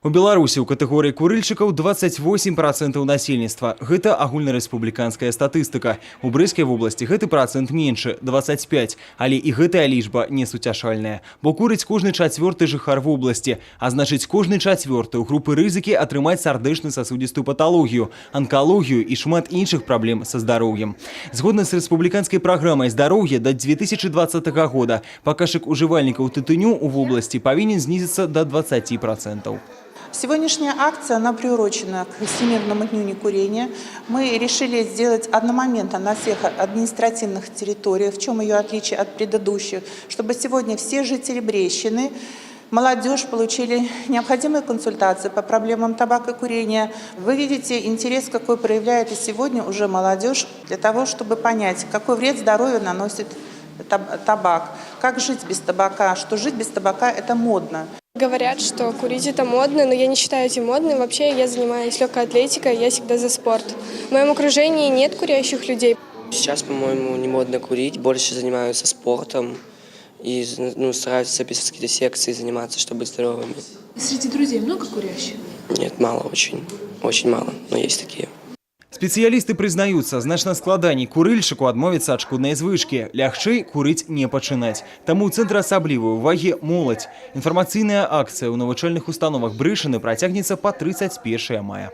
У Беларусі ў катэгорыі курыльшчыкаў 28% насельніцтва. Гэта агульнарэспубліканская статыстыка. У Брыскай вобласці гэты працэнт меншы – 25. Але і гэтая лічба не суцяшальная. Бо курыць кожны чацвёрты жыхар вобласці. А значыць, кожны чацвёрты ў групы рызыкі атрымаць сардэчна-сасудзістую паталогію, анкалогію і шмат іншых праблем са здароўем. Згодна з рэспубліканскай праграмай здароўя да 2020 года паказчык ужывальнікаў тытуню ў вобласці павінен знізіцца да 20%. Сегодняшняя акция, она приурочена к Всемирному дню некурения. Мы решили сделать одномоментно на всех административных территориях, в чем ее отличие от предыдущих, чтобы сегодня все жители Брещины, молодежь получили необходимые консультации по проблемам табакокурения. Вы видите интерес, какой проявляет и сегодня уже молодежь, для того, чтобы понять, какой вред здоровью наносит табак, как жить без табака, что жить без табака – это модно. Говорят, что курить это модно, но я не считаю это модным. Вообще я занимаюсь легкой атлетикой, я всегда за спорт. В моем окружении нет курящих людей. Сейчас, по-моему, не модно курить, больше занимаются спортом и стараются записывать какие-то секции, заниматься, чтобы быть здоровыми. Среди друзей много курящих? Нет, мало очень. Очень мало, но есть такие. Спецыялісты прызнаюцца, значна складаней курыльшчыку адмовіцца ад шкоднай звычкі. Лягчэй курыць не пачынаць. Таму ў цэнтры асаблівай увагі моладзь. Інфармацыйная акцыя ў навучальных установах Брышыны працягнецца па 31 мая.